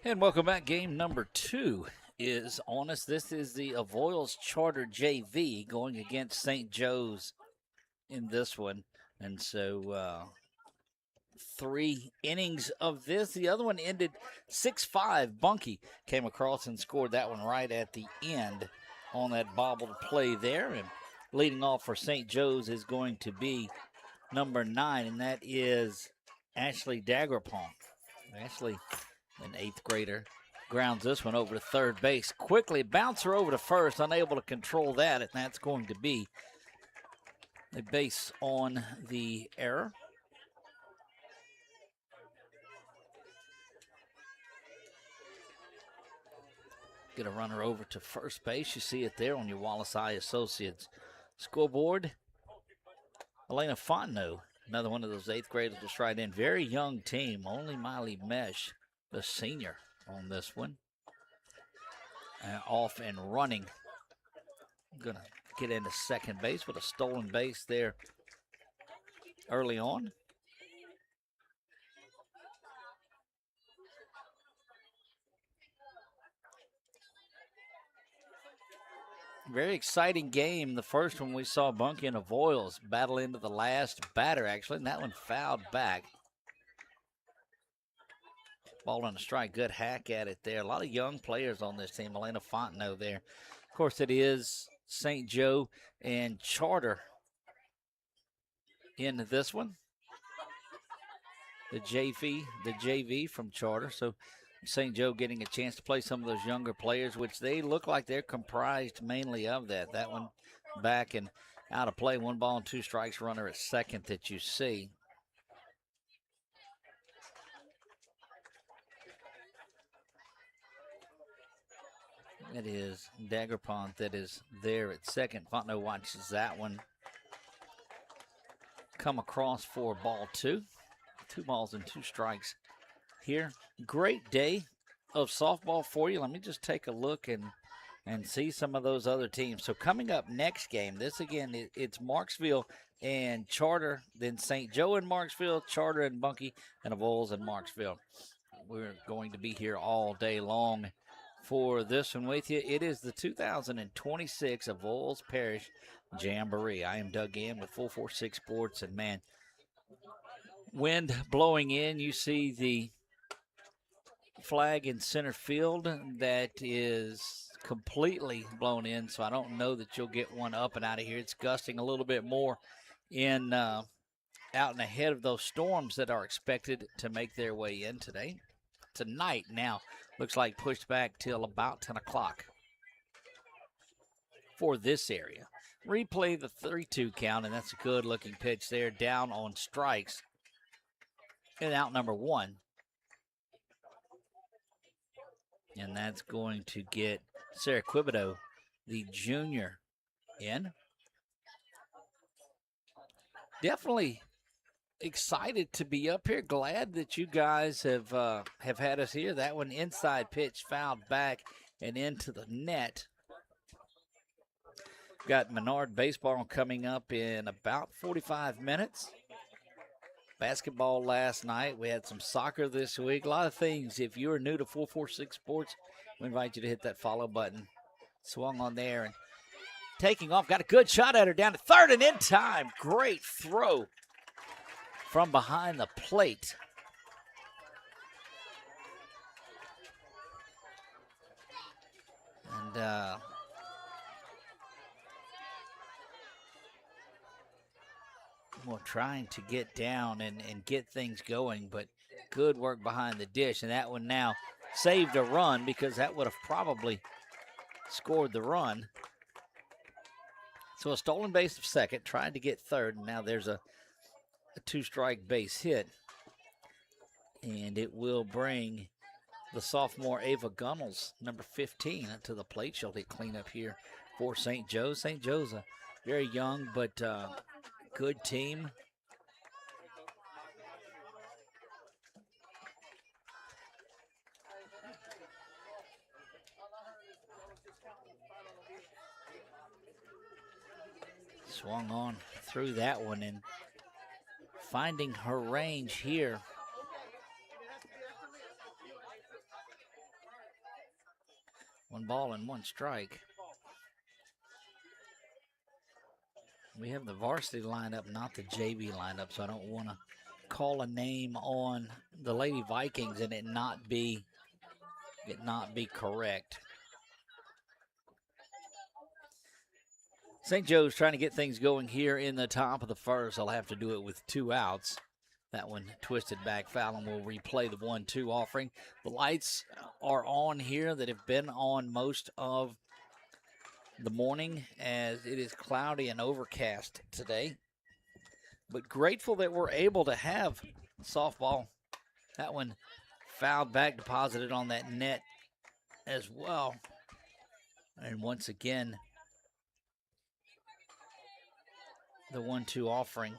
And welcome back. Game number 2 is on us. This is the Avoyelles Charter JV going against St. Joe's in this one. And so 3 innings of this. The other one ended 6-5. Bunky came across and scored that one right at the end on that bobbled play there. And leading off for St. Joe's is going to be number 9, and that is Ashley Dagrapong. Ashley, an 8th grader, grounds this one over to third base. Quickly bouncer over to first, unable to control that, and that's going to be a base on the error. Get a runner over to first base. You see it there on your Wallace Eye Associates scoreboard. Elena Fontenot, another one of those 8th graders, will stride in. Very young team, only Miley Mesh, the senior, on this one. Off and running. Gonna get into second base with a stolen base there early on. Very exciting game. The first one we saw Bunky and Avoyelles battle into the last batter, actually, and that one fouled back. Ball on a strike, good hack at it there. A lot of young players on this team. Elena Fontenot there. Of course, it is St. Joe and Charter in this one. The JV from Charter. So St. Joe getting a chance to play some of those younger players, which they look like they're comprised mainly of that. That one back and out of play. 1 ball and 2 strikes, runner at second that you see. It is Dagrapong that is there at second. Fontenot watches that one come across for ball 2. 2 balls and 2 strikes here. Great day of softball for you. Let me just take a look and see some of those other teams. So coming up next game, this again, it's Marksville and Charter, then St. Joe and Marksville, Charter and Bunky, and Avoyelles and Marksville. We're going to be here all day long for this one with you. It is the 2026 Avoyelles Parish Jamboree. I am Doug Gann with 446 Sports, and man, wind blowing in. You see the flag in center field that is completely blown in, so I don't know that you'll get one up and out of here. It's gusting a little bit more in out and ahead of those storms that are expected to make their way in tonight. Now looks like pushed back till about 10 o'clock for this area. Replay the 3-2 count, and that's a good looking pitch there, down on strikes and out number 1. And that's going to get Sarah Quibido, the junior, in. Definitely excited to be up here. Glad that you guys have had us here. That one inside pitch fouled back and into the net. Got Menard baseball coming up in about 45 minutes. Basketball last night. We had some soccer this week. A lot of things. If you're new to 446 Sports, we invite you to hit that follow button. Swung on there and taking off. Got a good shot at her down to third and in time. Great throw from behind the plate. And well, trying to get down and get things going, but good work behind the dish. And that one now saved a run because that would have probably scored the run. So a stolen base of second, trying to get third, and now there's a 2-strike base hit. And it will bring the sophomore Ava Gunnels, number 15, to the plate. She'll hit cleanup here for St. Joe's. St. Joe's a very young but good team. Swung on through that one and finding her range here. One ball and 1 strike. We have the varsity lineup, not the JV lineup, so I don't want to call a name on the Lady Vikings and it not be correct. St. Joe's trying to get things going here in the top of the first. I'll have to do it with 2 outs. That one twisted back foul, and we'll replay the 1-2 offering. The lights are on here that have been on most of the morning as it is cloudy and overcast today. But grateful that we're able to have softball. That one fouled back, deposited on that net as well. And once again, the 1-2 offering.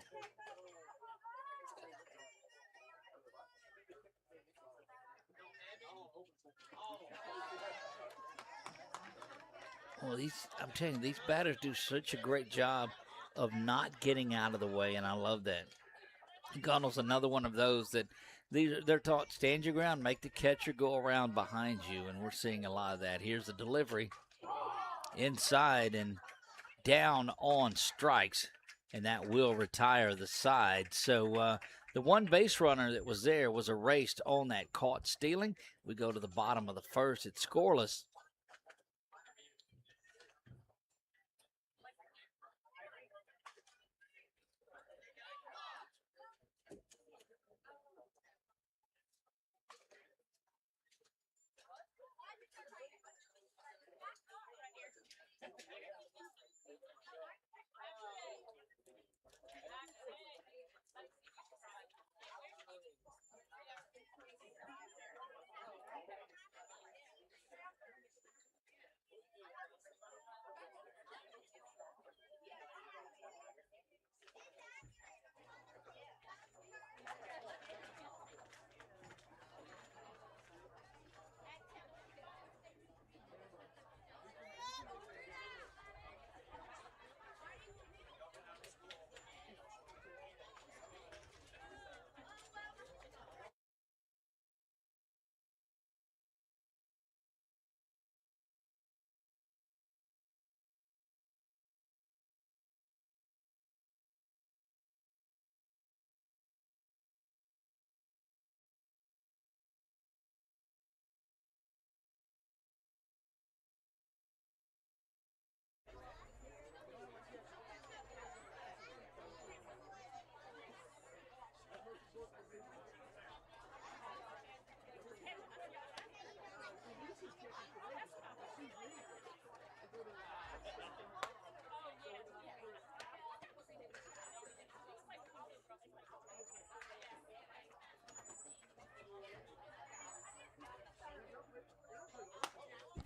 Well, I'm telling you, these batters do such a great job of not getting out of the way, and I love that. Gunnell's another one of those that they're taught, stand your ground, make the catcher go around behind you, and we're seeing a lot of that. Here's the delivery inside and down on strikes, and that will retire the side. So the one base runner that was there was erased on that caught stealing. We go to the bottom of the first. It's scoreless.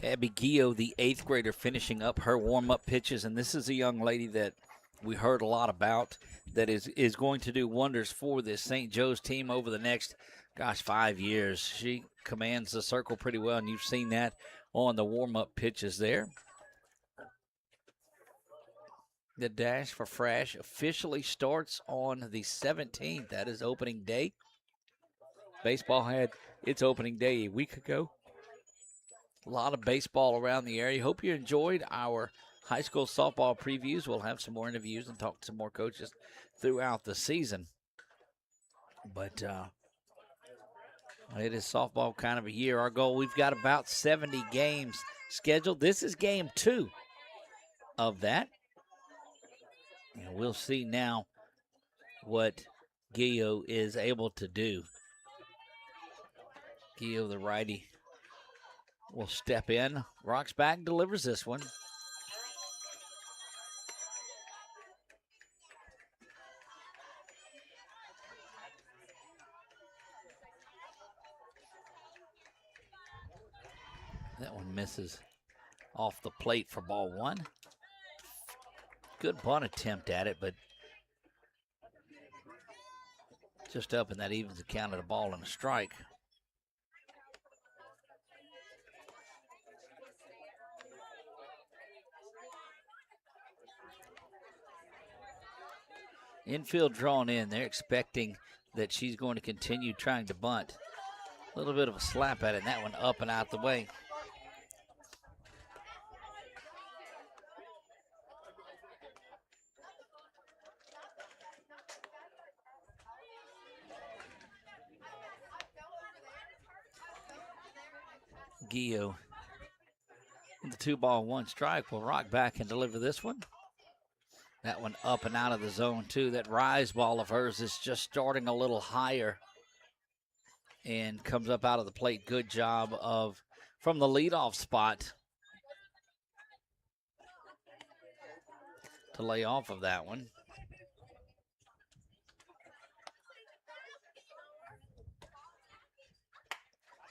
Abby Gio, the 8th grader, finishing up her warm-up pitches, and this is a young lady that we heard a lot about that is going to do wonders for this St. Joe's team over the next, 5 years. She commands the circle pretty well, and you've seen that on the warm-up pitches there. The Dash for Frash officially starts on the 17th. That is opening day. Baseball had its opening day a week ago. A lot of baseball around the area. Hope you enjoyed our high school softball previews. We'll have some more interviews and talk to some more coaches throughout the season. But it is softball kind of a year. Our goal, we've got about 70 games scheduled. This is game 2 of that. And we'll see now what Gio is able to do. Gio, the righty, will step in. Rocks back, delivers this one. That one misses off the plate for ball 1. Good bunt attempt at it, but just up, and that evens the count at a ball and a strike. Infield drawn in. They're expecting that she's going to continue trying to bunt. A little bit of a slap at it, and that one up and out the way. Gio, with the 2-ball-1 strike, will rock back and deliver this one. That one up and out of the zone, too. That rise ball of hers is just starting a little higher and comes up out of the plate. Good job from the leadoff spot to lay off of that one.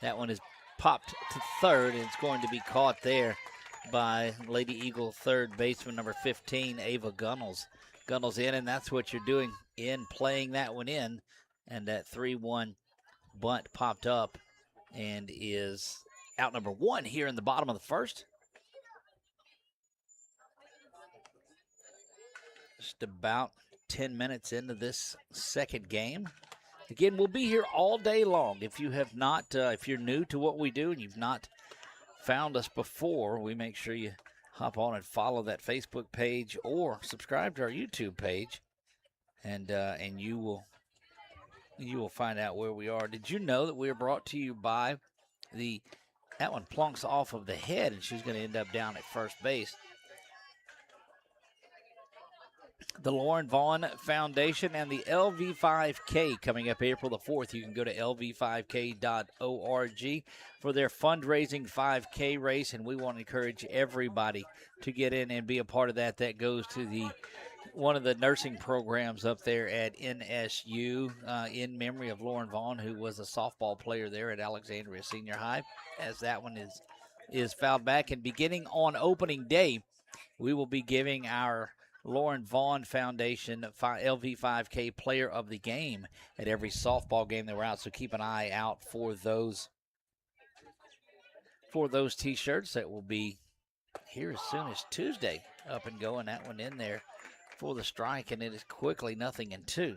That one is popped to third, and it's going to be caught there by Lady Eagle third baseman number 15, Ava Gunnels. Gunnels in, and that's what you're doing in playing that one in. And that 3-1 bunt popped up and is out number 1 here in the bottom of the first. Just about 10 minutes into this second game. Again, we'll be here all day long. If you have not, if you're new to what we do and you've not found us before, we make sure you hop on and follow that Facebook page or subscribe to our YouTube page, and you will find out where we are. Did you know that we are brought to you by that one plunks off of the head, and she's going to end up down at first base. The Lauren Vaughn Foundation and the LV5K coming up April the 4th. You can go to lv5k.org for their fundraising 5K race, and we want to encourage everybody to get in and be a part of that. That goes to one of the nursing programs up there at NSU in memory of Lauren Vaughn, who was a softball player there at Alexandria Senior High, as that one is fouled back. And beginning on opening day, we will be giving our Lauren Vaughn Foundation LV5K Player of the Game at every softball game that we're out. So keep an eye out for those T-shirts that will be here as soon as Tuesday, up and going. That one in there for the strike, and it is quickly 0-2.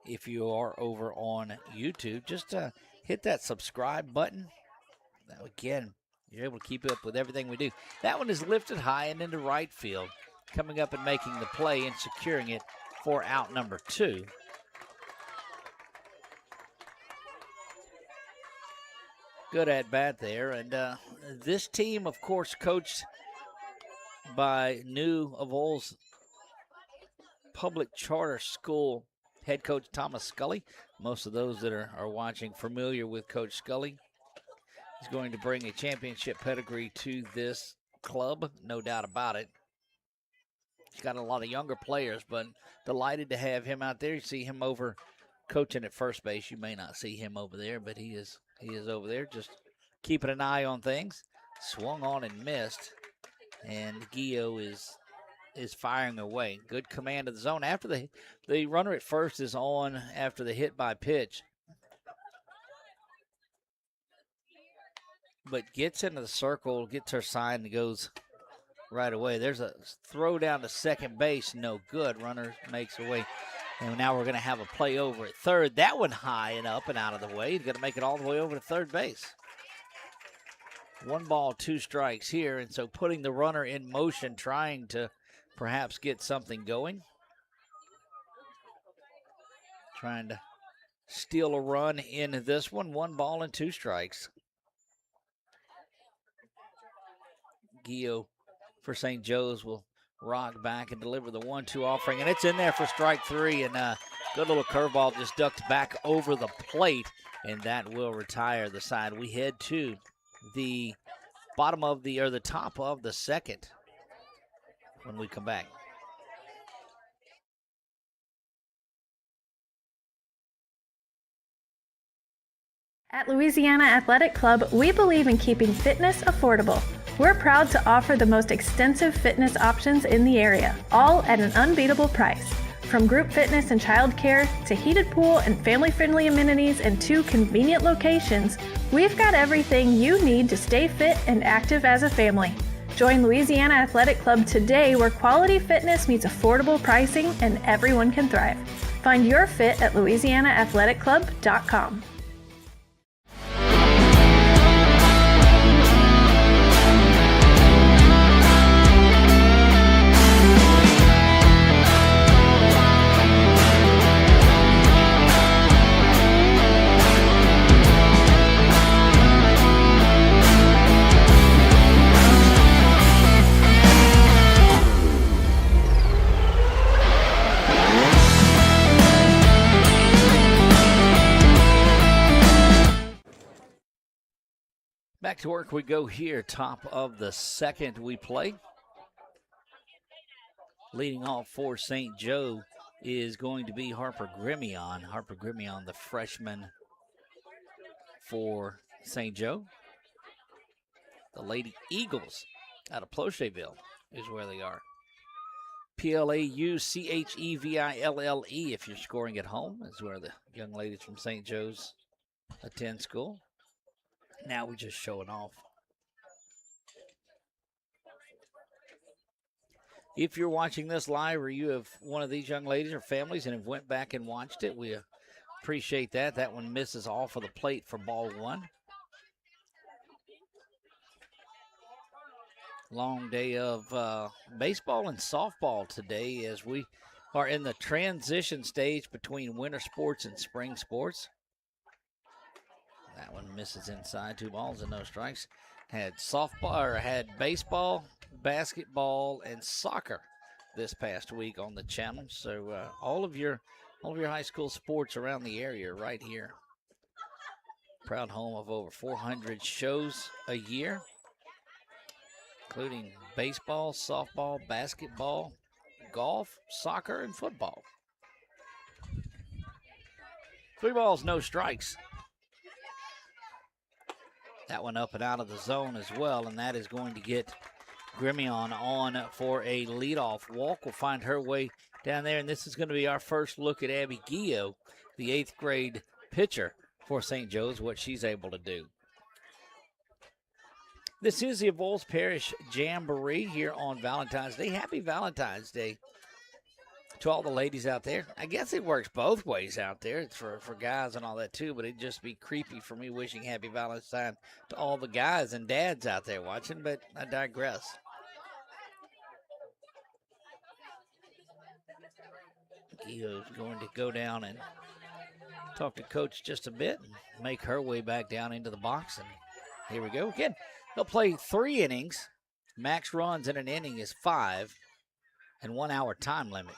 If you are over on YouTube, just hit that subscribe button. Now, again, you're able to keep up with everything we do. That one is lifted high and into right field, coming up and making the play and securing it for out number 2. Good at bat there. And this team, of course, coached by new Avoyelles Public Charter School head coach Thomas Scully. Most of those that are watching familiar with Coach Scully. He's going to bring a championship pedigree to this club, no doubt about it. He's got a lot of younger players, but delighted to have him out there. You see him over coaching at first base, you may not see him over there, but he is over there just keeping an eye on things. Swung on and missed, and Gio is firing away. Good command of the zone. After the runner at first is on after the hit by pitch, but gets into the circle, gets her sign, and goes right away. There's a throw down to second base, no good. Runner makes away. And now we're going to have a play over at third. That one high and up and out of the way. He's going to make it all the way over to third base. 1 ball, 2 strikes here, and so putting the runner in motion, trying to perhaps get something going. Trying to steal a run in this one. 1 ball and 2 strikes. Gio for St. Joe's will rock back and deliver the 1-2 offering, and it's in there for strike 3, and good little curveball just ducked back over the plate, and that will retire the side. We head to the bottom of the top of the second when we come back. At Louisiana Athletic Club, we believe in keeping fitness affordable. We're proud to offer the most extensive fitness options in the area, all at an unbeatable price. From group fitness and childcare to heated pool and family-friendly amenities in 2 convenient locations, we've got everything you need to stay fit and active as a family. Join Louisiana Athletic Club today, where quality fitness meets affordable pricing and everyone can thrive. Find your fit at louisianaathleticClub.com. Back to work we go here. Top of the second we play. Leading off for St. Joe is going to be Harper Grimion. Harper Grimion, the freshman for St. Joe. The Lady Eagles out of Plocheville is where they are. Plaucheville if you're scoring at home, is where the young ladies from St. Joe's attend school. Now we're just showing off. If you're watching this live, or you have one of these young ladies or families and have went back and watched it, we appreciate that. That one misses off of the plate for ball 1. Long day of baseball and softball today, as we are in the transition stage between winter sports and spring sports. That one misses inside. 2 balls and no strikes. Had baseball, basketball, and soccer this past week on the channel. So all of your high school sports around the area right here. Proud home of over 400 shows a year, including baseball, softball, basketball, golf, soccer, and football. 3 balls, no strikes. That one up and out of the zone as well, and that is going to get Grimion on for a leadoff walk. Will find her way down there, and this is going to be our first look at Abby Gio, the 8th grade pitcher for St. Joe's, what she's able to do. This is the Avoyelles Parish Jamboree here on Valentine's Day. Happy Valentine's Day to all the ladies out there. I guess it works both ways out there. It's for guys and all that too, but it'd just be creepy for me wishing happy Valentine to all the guys and dads out there watching, but I digress. Gio's going to go down and talk to Coach just a bit and make her way back down into the box. And here we go. Again, they'll play 3 innings. Max runs in an inning is 5, and 1 hour time limit.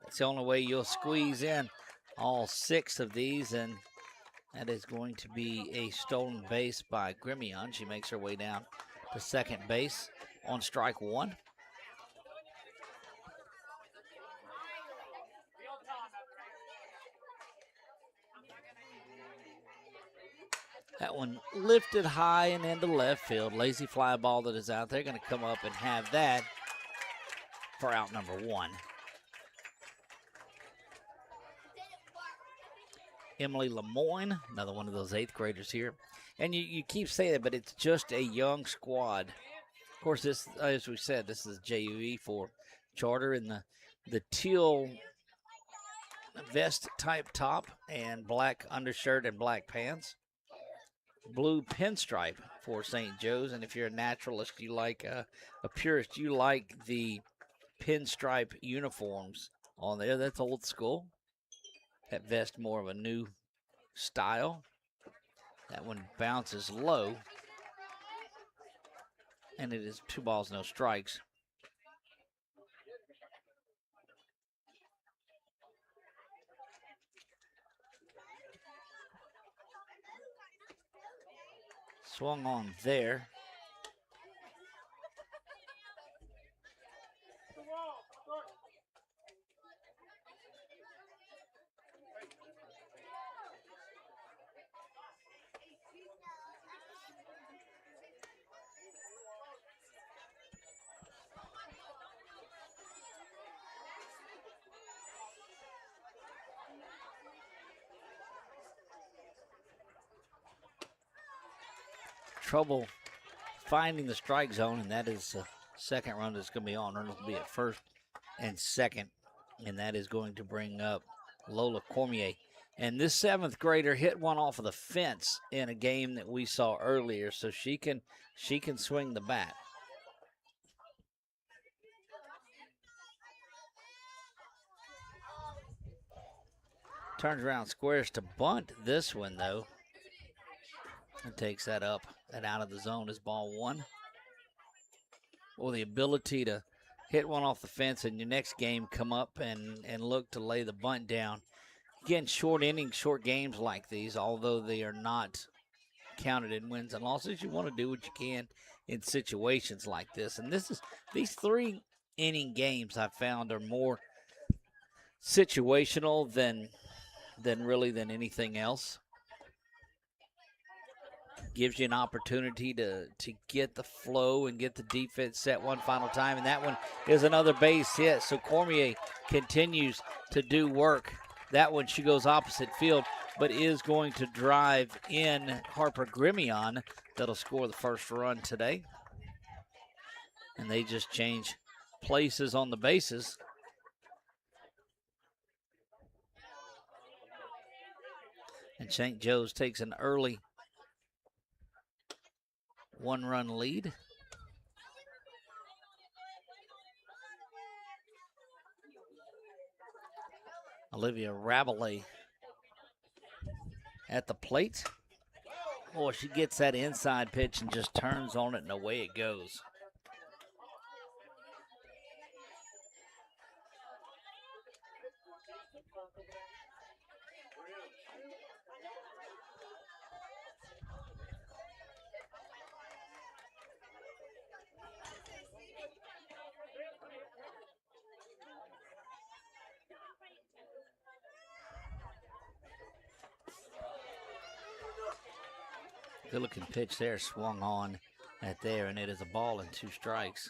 That's the only way you'll squeeze in all 6 of these, and that is going to be a stolen base by Grimion. She makes her way down to second base on strike 1. That one lifted high and into left field. Lazy fly ball that is out there. Going to come up and have that for out number 1. Emily Lemoyne, another one of those 8th graders here. And you keep saying it, but it's just a young squad. Of course, this, as we said, this is JUE for Charter in the teal vest type top and black undershirt and black pants. Blue pinstripe for St. Joe's, and if you're a naturalist, you like a purist, you like the pinstripe uniforms on there. That's old school. That vest more of a new style. That one bounces low, and it is 2 balls, no strikes. Swung on there. Trouble finding the strike zone, and that is the second run that's going to be on. Runners will be at first and second, and that is going to bring up Lola Cormier. And this 7th grader hit one off of the fence in a game that we saw earlier, so she can swing the bat. Turns around, squares to bunt this one, though, and takes that up and out of the zone is ball 1. Well, the ability to hit one off the fence and your next game come up and look to lay the bunt down. Again, short innings, short games like these, although they are not counted in wins and losses, you want to do what you can in situations like this. And these 3-inning games I've found are more situational than anything else. Gives you an opportunity to get the flow and get the defense set one final time. And that one is another base hit. So Cormier continues to do work. That one, she goes opposite field, but is going to drive in Harper Grimion. That'll score the first run today. And they just change places on the bases. And St. Joe's takes an early 1-run lead. Olivia Rabelais at the plate. Boy, she gets that inside pitch and just turns on it, and away it goes. Good looking pitch there, swung on at there, and it is a ball and 2 strikes.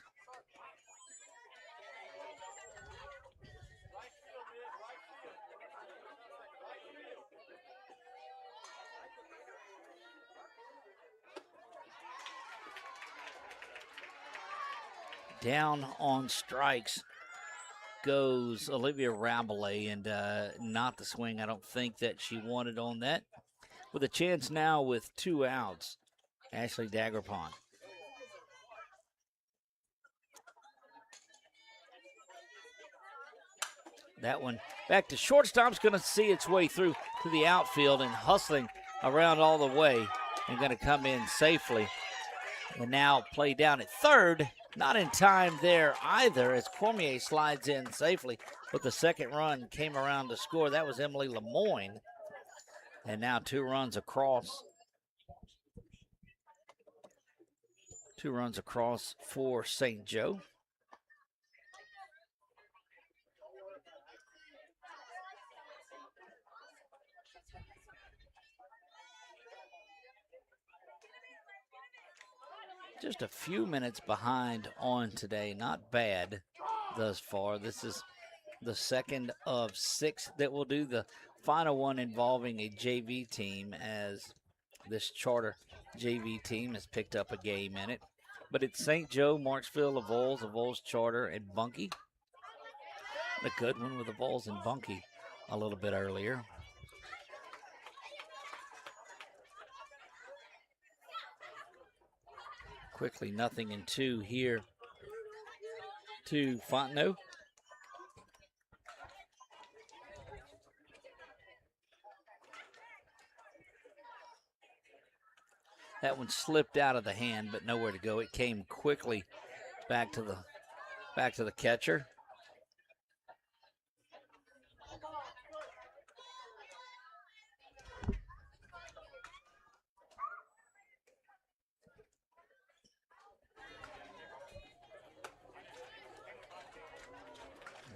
Down on strikes goes Olivia Rabelais, and not the swing I don't think that she wanted on that. With a chance now with 2 outs, Ashley Dagrapon. That one back to shortstop's going to see its way through to the outfield and hustling around all the way and going to come in safely. And now play down at third. Not in time there either as Cormier slides in safely. But the second run came around to score. That was Emily Lemoyne. And now 2 runs across. 2 runs across for St. Joe. just a few minutes behind on today. Not bad thus far. This is the second of 6 that we'll do. The final one involving a JV team, as this charter JV team has picked up a game in it. But it's St. Joe, Marksville, Avoyelles Charter, and Bunkie. A good one with Avoyelles and Bunkie a little bit earlier. Quickly, 0-2 here to Fontenot. That one slipped out of the hand, but nowhere to go. It came quickly back to the catcher.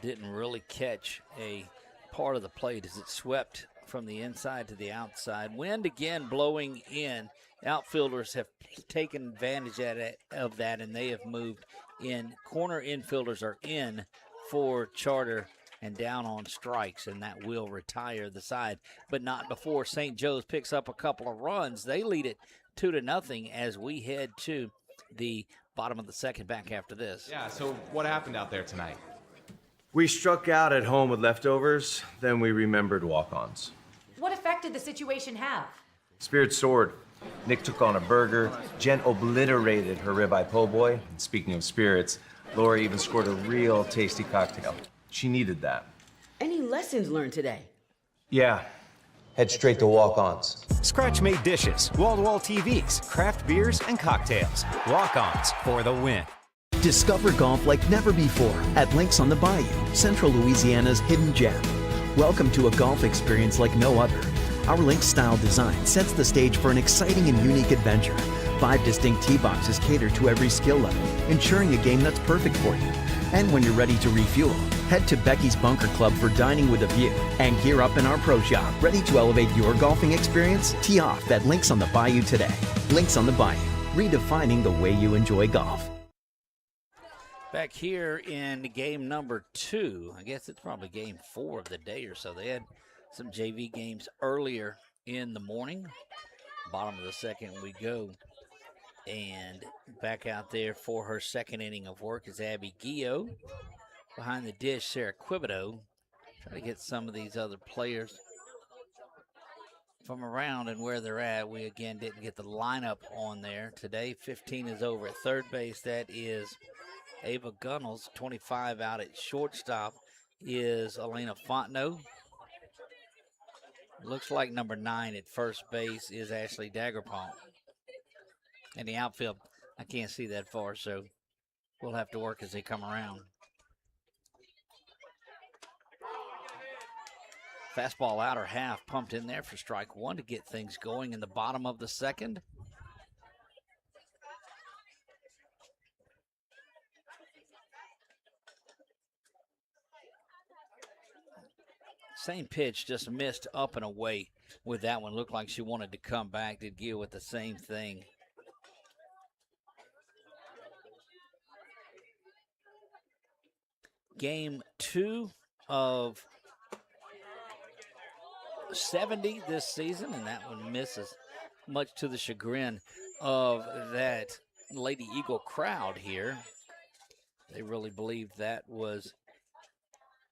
Didn't really catch a part of the plate as it swept from the inside to the outside. Wind again blowing in. Outfielders have taken advantage of that, and they have moved in. Corner infielders are in for Charter and down on strikes, and that will retire the side, but not before St. Joe's picks up a couple of runs. They lead it 2-0 as we head to the bottom of the second back after this. Yeah, so what happened out there tonight? We struck out at home with leftovers, then we remembered walk-ons. What effect did the situation have? Spirit soared. Nick took on a burger. Jen obliterated her ribeye po' boy. And speaking of spirits, Laura even scored a real tasty cocktail. She needed that. Any lessons learned today? Yeah. Head straight to walk-ons. Scratch-made dishes, wall-to-wall TVs, craft beers, and cocktails. Walk-ons for the win. Discover golf like never before at Links on the Bayou, Central Louisiana's hidden gem. Welcome to a golf experience like no other. Our Links-style design sets the stage for an exciting and unique adventure. 5 distinct tee boxes cater to every skill level, ensuring a game that's perfect for you. And when you're ready to refuel, head to Becky's Bunker Club for dining with a view. And gear up in our pro shop, ready to elevate your golfing experience? Tee off at Links on the Bayou today. Links on the Bayou, redefining the way you enjoy golf. Back here in game number 2, I guess it's probably game 4 of the day or so. They had some JV games earlier in the morning. Bottom of the second we go. And back out there for her second inning of work is Abby Gio. Behind the dish, Sarah Quibido. Trying to get some of these other players from around and where they're at. We again didn't get the lineup on there today. 15 is over at third base. That is Ava Gunnels. 25 out at shortstop is Elena Fontenot. Looks like number 9 at first base is Ashley Daggerpont. And the outfield, I can't see that far, so we'll have to work as they come around. Fastball outer half pumped in there for strike 1 to get things going in the bottom of the second. Same pitch, just missed up and away with that one. Looked like she wanted to come back. Did Gil with the same thing. Game 2 of 70 this season, and that one misses, much to the chagrin of that Lady Eagle crowd here. They really believed that was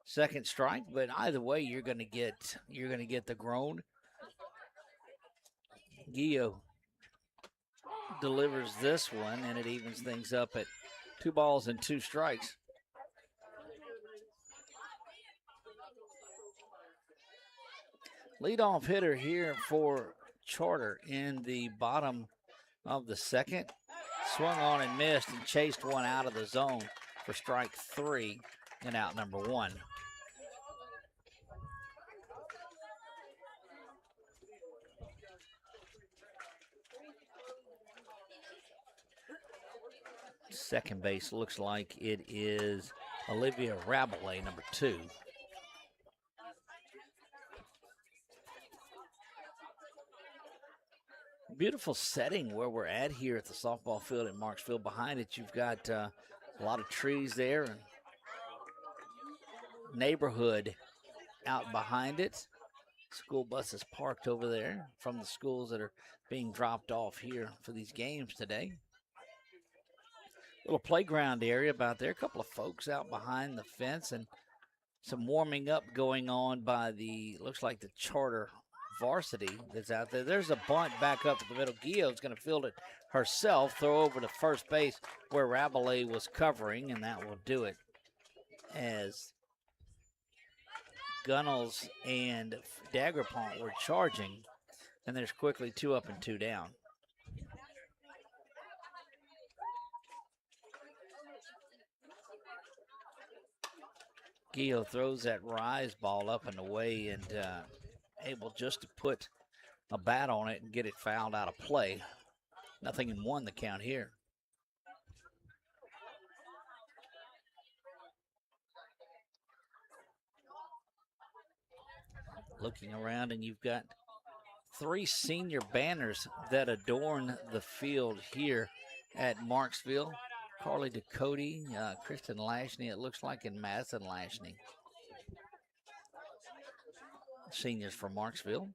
second strike, but either way, you're gonna get the groan. Gio delivers this one, and it evens things up at 2 balls and 2 strikes. Leadoff hitter here for Charter in the bottom of the second. Swung on and missed and chased one out of the zone for strike 3 and out number 1. Second base looks like it is Olivia Rabelais, number 2. Beautiful setting where we're at here at the softball field in Marksville. Behind it, you've got a lot of trees there and neighborhood out behind it. School buses parked over there from the schools that are being dropped off here for these games today. Little playground area about there. A couple of folks out behind the fence and some warming up going on by looks like the charter varsity that's out there. There's a bunt back up at the middle. Guillot's going to field it herself, throw over to first base where Rabelais was covering, and that will do it as Gunnels and Daggerpont were charging, and there's quickly 2 up and 2 down. Guillot throws that rise ball up and away and able just to put a bat on it and get it fouled out of play. Nothing in 1 the count here. Looking around, and you've got 3 senior banners that adorn the field here at Marksville. Carly Ducote, Kristen Lashney, it looks like, and Madison Lashney. Seniors for Marksville.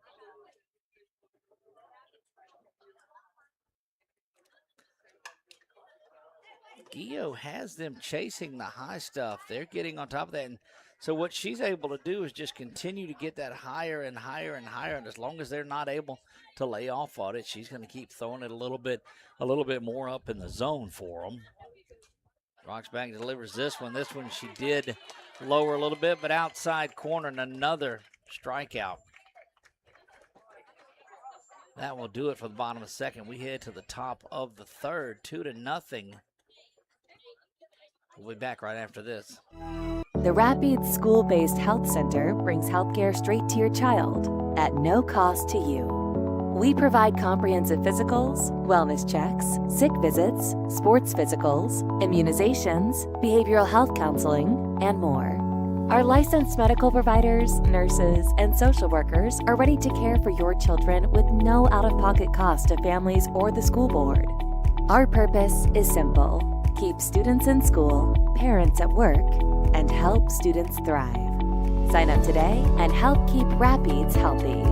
Guillot has them chasing the high stuff. They're getting on top of that. And so what she's able to do is just continue to get that higher and higher and higher. And as long as they're not able to lay off on it, she's going to keep throwing it a little bit more up in the zone for them. Roxback delivers this one. This one she did lower a little bit, but outside corner and another strikeout. That will do it for the bottom of the second. We head to the top of the third, 2-0. We'll be back right after this. The Rapids School-Based Health Center brings healthcare straight to your child at no cost to you. We provide comprehensive physicals, wellness checks, sick visits, sports physicals, immunizations, behavioral health counseling, and more. Our licensed medical providers, nurses, and social workers are ready to care for your children with no out-of-pocket cost to families or the school board. Our purpose is simple: keep students in school, parents at work, and help students thrive. Sign up today and help keep Rapids healthy.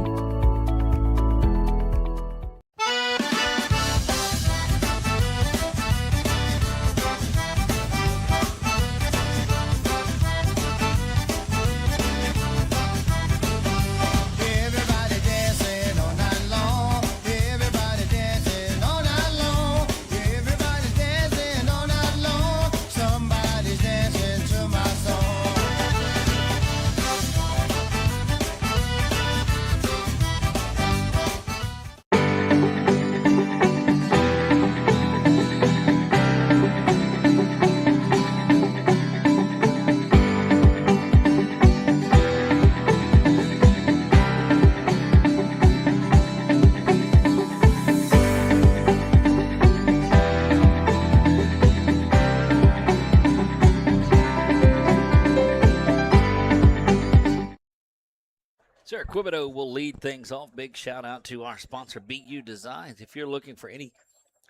Sarah Quibido will lead things off. Big shout out to our sponsor, BU Designs. If you're looking for any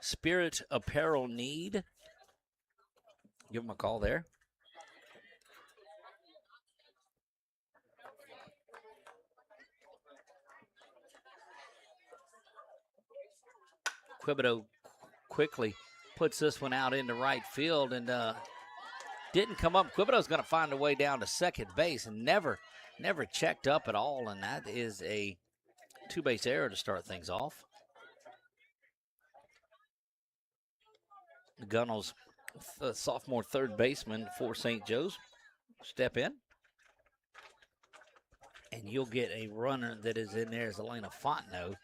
spirit apparel need, give them a call there. Quibido quickly puts this one out into right field and didn't come up. Quibido's going to find a way down to second base and never checked up at all, and that is a 2-base error to start things off. Gunnels, sophomore third baseman for St. Joe's, step in. And you'll get a runner that is in there as Elena Fontenot,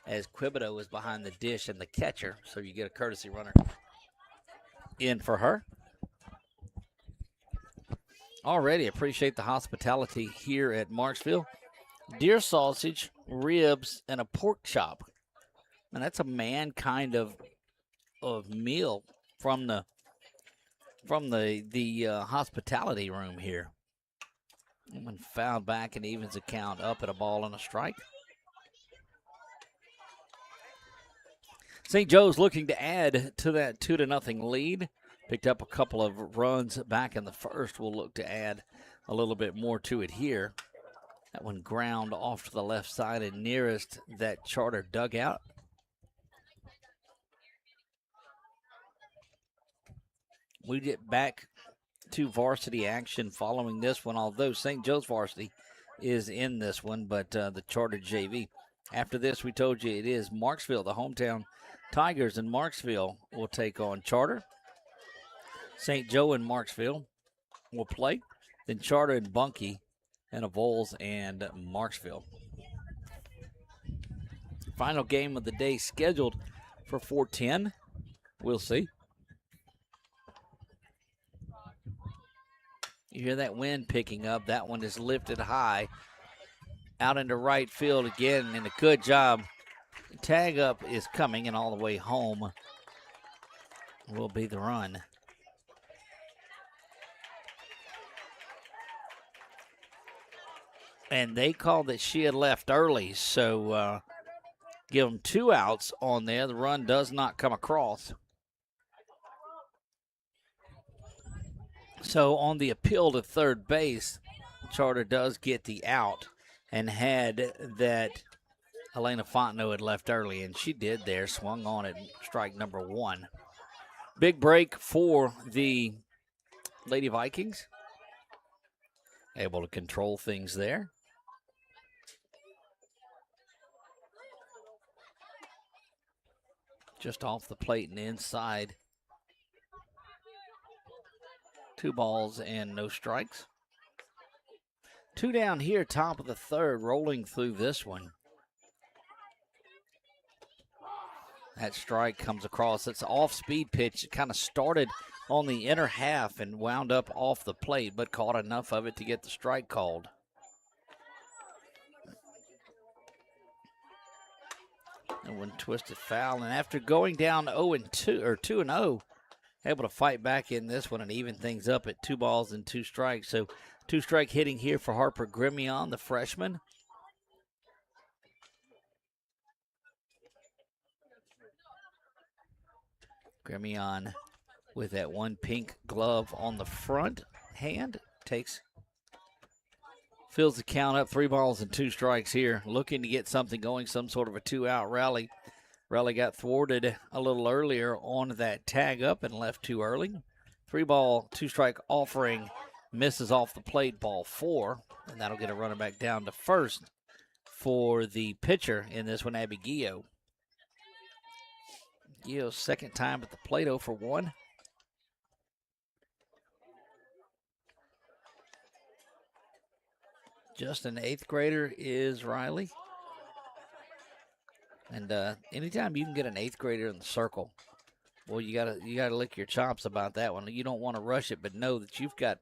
as Quibido is behind the dish and the catcher, so you get a courtesy runner in for her. Already appreciate the hospitality here at Marksville. Deer sausage, ribs, and a pork chop. And that's a man kind of meal from the hospitality room here. And fouled back and evens the count up at a ball and a strike. St. Joe's looking to add to that 2-0 lead. Picked up a couple of runs back in the first. We'll look to add a little bit more to it here. That one ground off to the left side and nearest that Charter dugout. We get back to varsity action following this one, although St. Joe's varsity is in this one, but the Charter JV. After this, we told you it is Marksville, the hometown Tigers in Marksville will take on Charter. St. Joe and Marksville will play. Then Charter and Bunkie and Avoyelles and Marksville. Final game of the day scheduled for 4:10. We'll see. You hear that wind picking up. That one is lifted high out into right field again, and a good job. Tag up is coming, and all the way home will be the run. And they called that she had left early, so give them 2 outs on there. The run does not come across. So on the appeal to third base, Charter does get the out and had that Elena Fontenot had left early, and she did there, swung on it, strike number 1. Big break for the Lady Vikings. Able to control things there. Just off the plate and inside. 2 balls and no strikes. 2 down here, top of the third, rolling through this one. That strike comes across. It's an off-speed pitch. It kind of started on the inner half and wound up off the plate, but caught enough of it to get the strike called. And one twisted foul, and after going down 0-2 or 2-0, able to fight back in this one and even things up at 2 balls and 2 strikes. So 2-strike hitting here for Harper Grimion, the freshman. Grimion with that one pink glove on the front hand. Fills the count up, 3 balls and 2 strikes here. Looking to get something going, some sort of a 2-out rally. Rally got thwarted a little earlier on that tag up and left too early. 3 ball, 2 strike offering, misses off the plate, ball 4. And that'll get a runner back down to first for the pitcher in this one, Abby Gio. Gio's second time at the plate, 0 for 1. Just an 8th grader is Riley. And anytime you can get an 8th grader in the circle, well, you gotta lick your chops about that one. You don't want to rush it, but know that you've got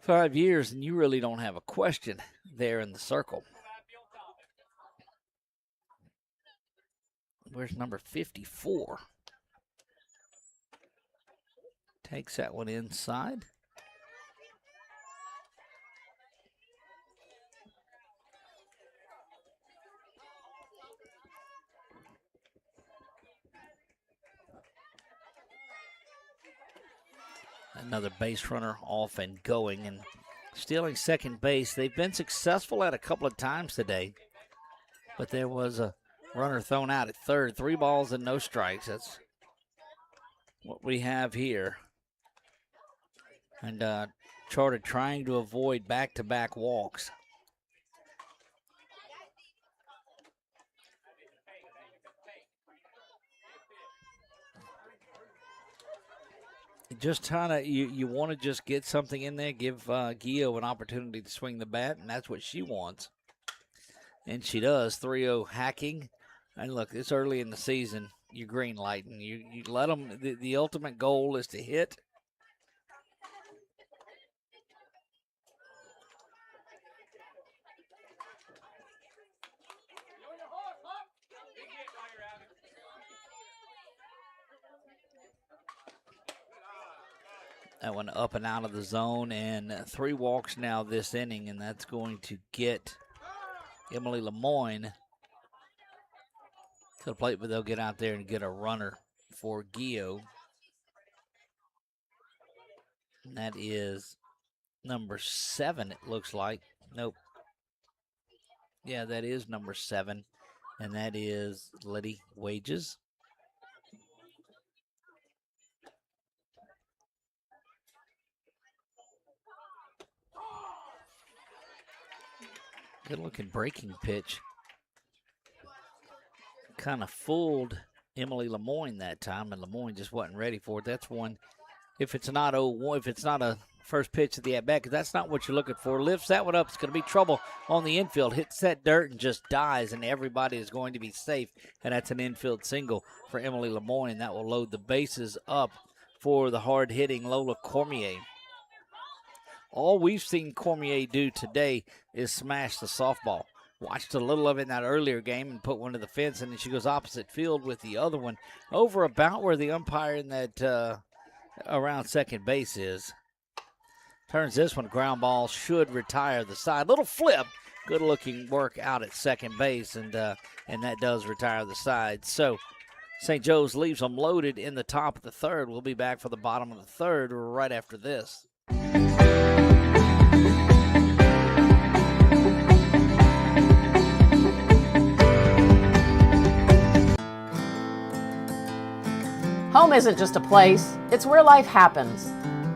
5 years and you really don't have a question there in the circle. Where's number 54? Takes that one inside. Another base runner off and going and stealing second base. They've been successful at a couple of times today, but there was a runner thrown out at third. 3 balls and no strikes. That's what we have here. And Charter trying to avoid back-to-back walks. Just kind of, you want to just get something in there, give Gio an opportunity to swing the bat, and that's what she wants. And she does. 3-0 hacking. And look, it's early in the season. You're green lighting. You let them, the ultimate goal is to hit. That one up and out of the zone, and 3 walks now this inning, and that's going to get Emily Lemoyne to the plate, but they'll get out there and get a runner for Gio. And that is number 7, it looks like. Nope. Yeah, that is number 7, and that is Letty Wages. Good looking breaking pitch. Kind of fooled Emily Lemoyne that time, and Lemoyne just wasn't ready for it. That's one. If it's not 0-1, if it's not a first pitch of the at bat, because that's not what you're looking for. Lifts that one up. It's going to be trouble on the infield. Hits that dirt and just dies, and everybody is going to be safe. And that's an infield single for Emily Lemoyne. That will load the bases up for the hard-hitting Lola Cormier. All we've seen Cormier do today is smash the softball. Watched a little of it in that earlier game and put one to the fence, and then she goes opposite field with the other one over about where the umpire in that around second base is. Turns this one, ground ball, should retire the side. Little flip, good-looking work out at second base, and that does retire the side. So St. Joe's leaves them loaded in the top of the third. We'll be back for the bottom of the third right after this. Home isn't just a place, it's where life happens.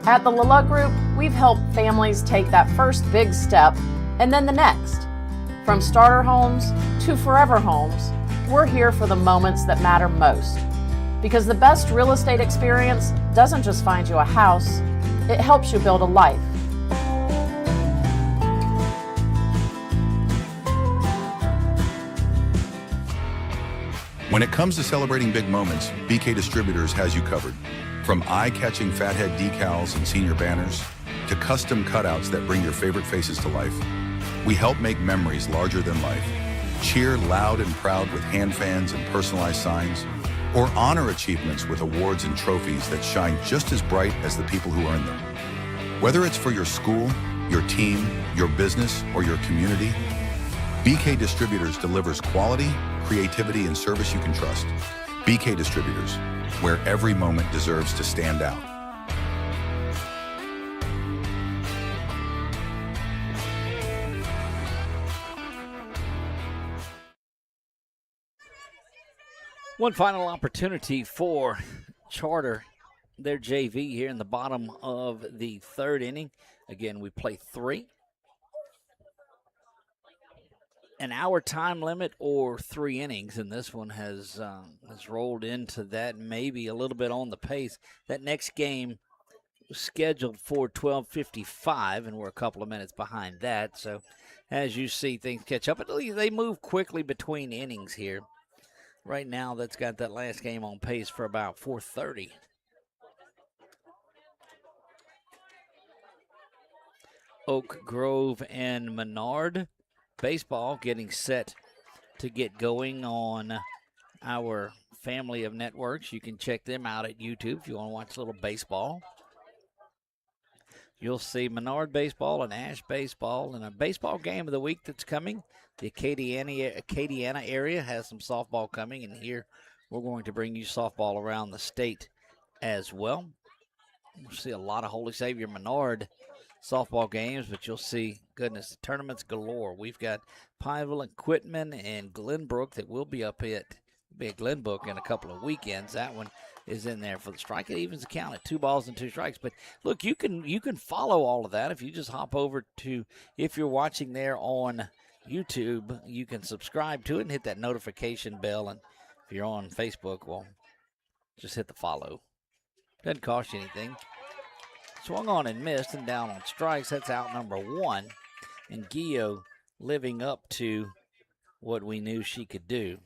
At the LaLa Group, we've helped families take that first big step and then the next. From starter homes to forever homes, we're here for the moments that matter most. Because the best real estate experience doesn't just find you a house, it helps you build a life. When it comes to celebrating big moments, BK Distributors has you covered. From eye-catching fathead decals and senior banners to custom cutouts that bring your favorite faces to life, we help make memories larger than life. Cheer loud and proud with hand fans and personalized signs, or honor achievements with awards and trophies that shine just as bright as the people who earn them. Whether it's for your school, your team, your business, or your community, BK Distributors delivers quality, creativity, and service you can trust. BK Distributors, where every moment deserves to stand out. One final opportunity for Charter, their JV here in the bottom of the third inning. Again, we play 3. An hour time limit or 3 innings, and this one has rolled into that, maybe a little bit on the pace. That next game was scheduled for 12:55, and we're a couple of minutes behind that. So as you see, things catch up. At least they move quickly between innings here. Right now, that's got that last game on pace for about 4:30. Oak Grove and Menard baseball getting set to get going on our family of networks. You can check them out at YouTube if you want to watch a little baseball. You'll see Menard baseball and Ash baseball and a baseball game of the week that's coming. The Acadiana area has some softball coming, and here we're going to bring you softball around the state as well. We'll see a lot of Holy Savior Menard softball games, but you'll see, goodness, tournaments galore. We've got Pineville and Quitman and Glenbrook that will be up at Glenbrook in a couple of weekends. That one is in there for the strike. It evens the count at 2 balls and 2 strikes. But look, you can follow all of that if you just hop over to, if you're watching there on YouTube, you can subscribe to it and hit that notification bell. And if you're on Facebook, well, just hit the follow. Doesn't cost you anything. Swung on and missed and down on strikes. That's out number 1. And Gio living up to what we knew she could do.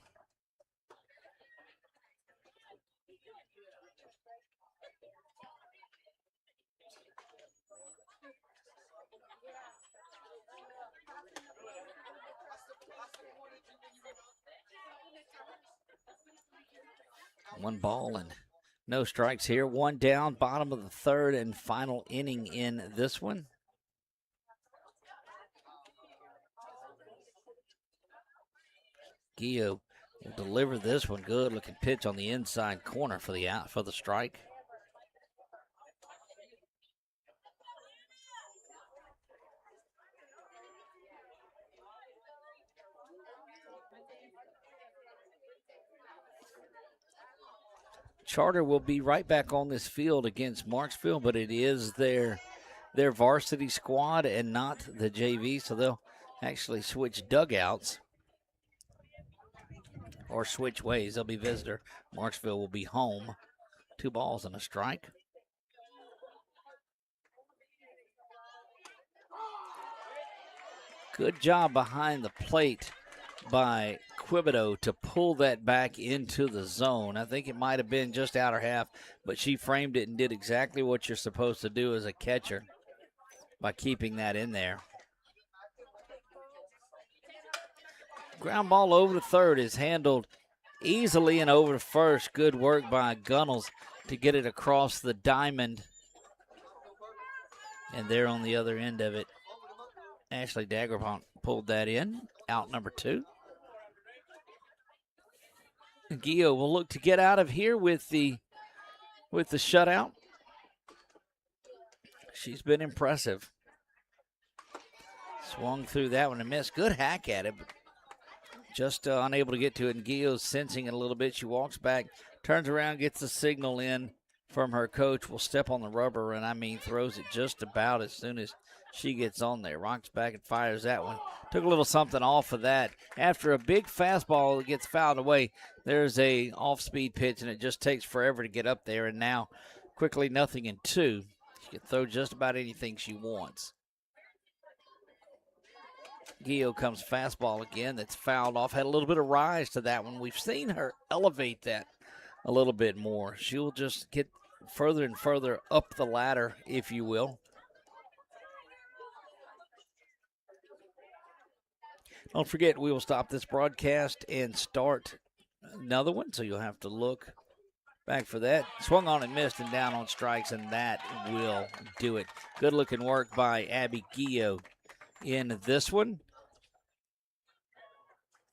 One ball and no strikes here. 1 down, bottom of the third and final inning in this one. Gio will deliver this one. Good looking pitch on the inside corner for the strike. Charter will be right back on this field against Marksville, but it is their varsity squad and not the JV, so they'll actually switch dugouts or switch ways. They'll be visitor. Marksville will be home. 2 balls and a strike. Good job behind the plate by Quibido to pull that back into the zone. I think it might have been just outer half, but she framed it and did exactly what you're supposed to do as a catcher by keeping that in there. Ground ball over to third is handled easily, and over to first. Good work by Gunnels to get it across the diamond. And there on the other end of it, Ashley Dagerpont pulled that in. Out number 2. Gio will look to get out of here with the shutout. She's been impressive. Swung through that one and missed. Good hack at it, but just unable to get to it. And Gio's sensing it a little bit. She walks back, turns around, gets the signal in from her coach. Will step on the rubber, and I mean throws it just about as soon as she gets on there. Rocks back and fires that one. Took a little something off of that. After a big fastball that gets fouled away, there's a off-speed pitch, and it just takes forever to get up there. And now, quickly 0-2. She can throw just about anything she wants. Gio comes fastball again. That's fouled off. Had a little bit of rise to that one. We've seen her elevate that a little bit more. She'll just get further and further up the ladder, if you will. Don't forget, we will stop this broadcast and start another one, so you'll have to look back for that. Swung on and missed and down on strikes, and that will do it. Good looking work by Abby Gio in this one.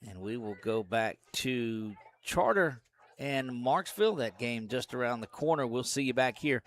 And we will go back to Charter and Marksville. That game just around the corner. We'll see you back here